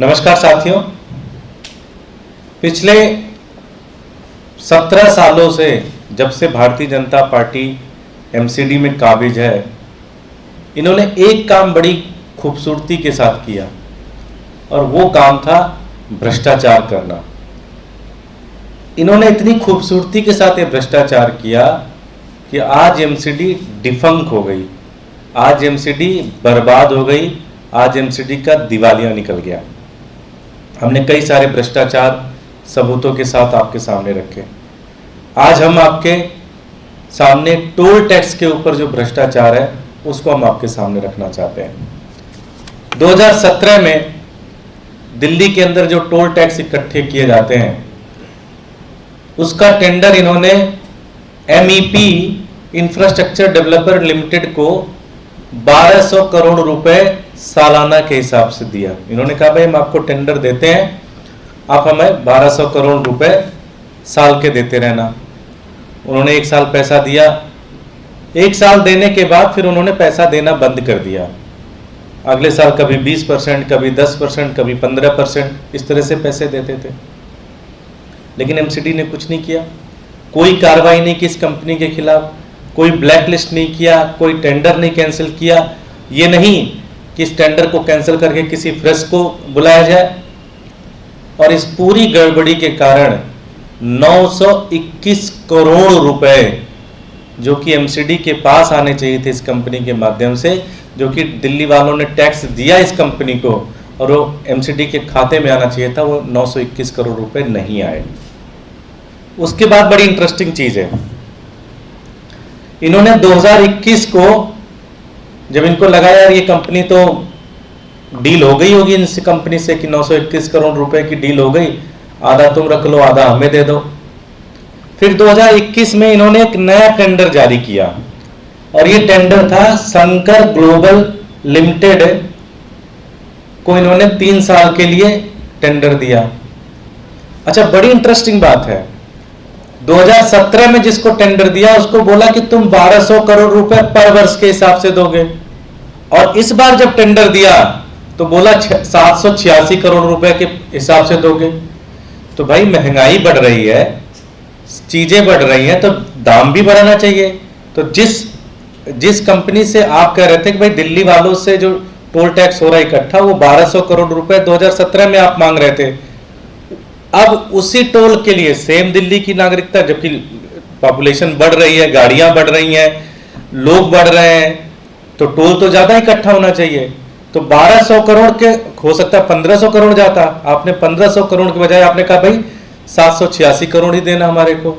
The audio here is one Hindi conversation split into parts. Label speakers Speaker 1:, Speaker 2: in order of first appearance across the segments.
Speaker 1: नमस्कार साथियों, पिछले 17 सालों से जब से भारतीय जनता पार्टी एमसीडी में काबिज है, इन्होंने एक काम बड़ी खूबसूरती के साथ किया और वो काम था भ्रष्टाचार करना। इन्होंने इतनी खूबसूरती के साथ ये भ्रष्टाचार किया कि आज एमसीडी डिफंक हो गई, आज एमसीडी बर्बाद हो गई, आज एमसीडी का दिवालिया निकल गया। हमने कई सारे भ्रष्टाचार सबूतों के साथ आपके सामने रखे। आज हम आपके सामने टोल टैक्स के ऊपर जो भ्रष्टाचार है उसको हम आपके सामने रखना चाहते हैं। 2017 में दिल्ली के अंदर जो टोल टैक्स इकट्ठे किए जाते हैं उसका टेंडर इन्होंने MEP इंफ्रास्ट्रक्चर डेवलपर लिमिटेड को 1200 करोड़ रुपए सालाना के हिसाब से दिया। इन्होंने कहा भाई हम आपको टेंडर देते हैं, आप हमें 1200 करोड़ रुपए साल के देते रहना। उन्होंने एक साल पैसा दिया, एक साल देने के बाद फिर उन्होंने पैसा देना बंद कर दिया। अगले साल कभी 20%, कभी 10%, कभी 15% इस तरह से पैसे देते थे। लेकिन एमसीडी ने कुछ नहीं किया, कोई कार्रवाई नहीं की इस कंपनी के खिलाफ, कोई ब्लैक लिस्ट नहीं किया, कोई टेंडर नहीं कैंसिल किया। ये नहीं कि इस टेंडर को कैंसिल करके किसी फ्रेश को बुलाया जाए। और इस पूरी गड़बड़ी के कारण 921 करोड़ रुपए जो कि एमसीडी के पास आने चाहिए थे इस कंपनी के माध्यम से, जो कि दिल्ली वालों ने टैक्स दिया इस कंपनी को और वो एमसीडी के खाते में आना चाहिए था, वो 921 करोड़ रुपए नहीं आए। उसके बाद बड़ी इंटरेस्टिंग चीज है, इन्होंने 2021 को जब इनको लगा यार ये कंपनी तो डील हो गई होगी इस कंपनी से कि 921 करोड़ रुपए की डील हो गई, आधा तुम रख लो आधा हमें दे दो। फिर 2021 में इन्होंने एक नया टेंडर जारी किया और ये टेंडर था शंकर ग्लोबल लिमिटेड को इन्होंने 3 साल के लिए टेंडर दिया। अच्छा, बड़ी इंटरेस्टिंग बात है, 2017 में जिसको टेंडर दिया उसको बोला कि तुम 1200 करोड़ रुपए पर वर्ष के हिसाब से दोगे, और इस बार जब टेंडर दिया तो बोला 786 करोड़ रुपए के हिसाब से दोगे। तो भाई महंगाई बढ़ रही है, चीजें बढ़ रही हैं, तो दाम भी बढ़ाना चाहिए। तो जिस कंपनी से आप कह रहे थे कि भाई दिल्ली वालों से जो टोल टैक्स हो रहा है इकट्ठा, वो 1200 करोड़ रुपए 2017 में आप मांग रहे थे, अब उसी टोल के लिए सेम दिल्ली की नागरिकता, जबकि पॉपुलेशन बढ़ रही है, गाड़ियां बढ़ रही हैं, लोग बढ़ रहे हैं, तो टोल तो ज्यादा इकट्ठा होना चाहिए। तो 1200 करोड़ के हो सकता है 1500 करोड़ जाता, आपने 1500 करोड़ के बजाय आपने कहा भाई 786 करोड़ ही देना हमारे को।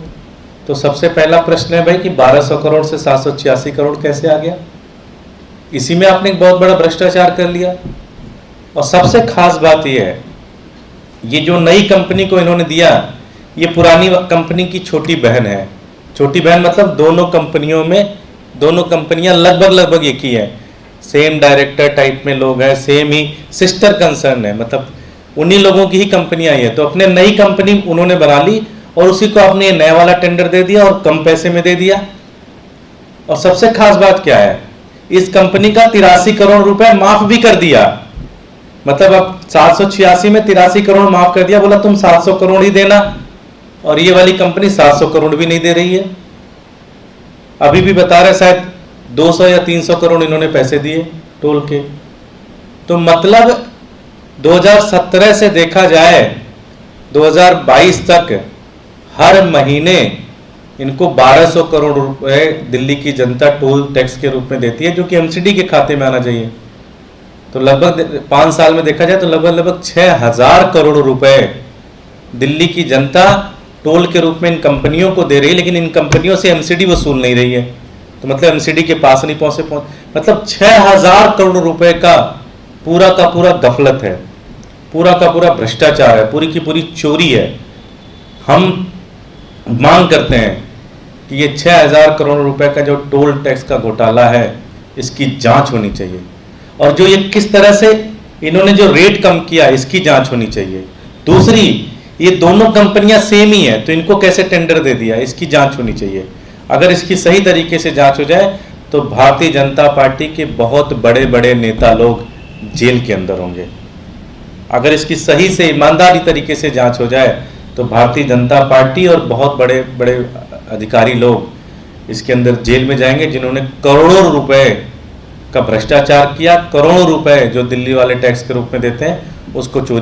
Speaker 1: तो सबसे पहला प्रश्न है भाई कि 1200 करोड़ से 786 करोड़ कैसे आ गया? इसी में आपने एक बहुत बड़ा भ्रष्टाचार कर लिया। और सबसे खास बात यह है, ये जो नई कंपनी को इन्होंने दिया, ये पुरानी कंपनी की छोटी बहन है। छोटी बहन मतलब दोनों कंपनियां लगभग एक ही है, सेम डायरेक्टर टाइप में लोग हैं, सेम ही सिस्टर कंसर्न है, मतलब उन्हीं लोगों की ही कंपनियां हैं। तो अपने नई कंपनी उन्होंने बना ली और उसी को आपने नया वाला टेंडर दे दिया और कम पैसे में दे दिया। और सबसे खास बात क्या है, इस कंपनी का 83 करोड़ रुपए माफ भी कर दिया। मतलब अब 786 में 83 करोड़ माफ कर दिया, बोला तुम 700 करोड़ ही देना, और ये वाली कंपनी 700 करोड़ भी नहीं दे रही है। अभी भी बता रहे शायद 200 या 300 करोड़ इन्होंने पैसे दिए टोल के। तो मतलब 2017 से देखा जाए 2022 तक हर महीने इनको 1200 करोड़ रुपए दिल्ली की जनता टोल टैक्स के रूप में देती है, जो कि एमसीडी के खाते में आना चाहिए। तो लगभग 5 साल में देखा जाए तो लगभग 6000 करोड़ रुपए दिल्ली की जनता टोल के रूप में इन कंपनियों को दे रही है, लेकिन इन कंपनियों से एमसीडी वसूल नहीं रही है। तो मतलब एमसीडी के पास नहीं पहुंच मतलब 6000 करोड़ रुपए का पूरा गफलत है, पूरा का पूरा भ्रष्टाचार है, पूरी की पूरी चोरी है। हम मांग करते हैं कि ये 6000 करोड़ रुपए का जो टोल टैक्स का घोटाला है इसकी जांच होनी चाहिए, और जो ये किस तरह से इन्होंने जो रेट कम किया इसकी जांच होनी चाहिए। दूसरी, ये दोनों कंपनियां सेम ही है तो इनको कैसे टेंडर दे दिया, इसकी जांच होनी चाहिए। अगर इसकी सही तरीके से जांच हो जाए तो भारतीय जनता पार्टी के बहुत बड़े बड़े नेता लोग जेल के अंदर होंगे। अगर इसकी सही से ईमानदारी तरीके से जांच हो जाए तो भारतीय जनता पार्टी और बहुत बड़े बड़े अधिकारी लोग इसके अंदर जेल में जाएंगे, जिन्होंने करोड़ों रुपए का भ्रष्टाचार किया, करोड़ों रुपए जो दिल्ली वाले टैक्स के रूप में देते हैं उसको चोरी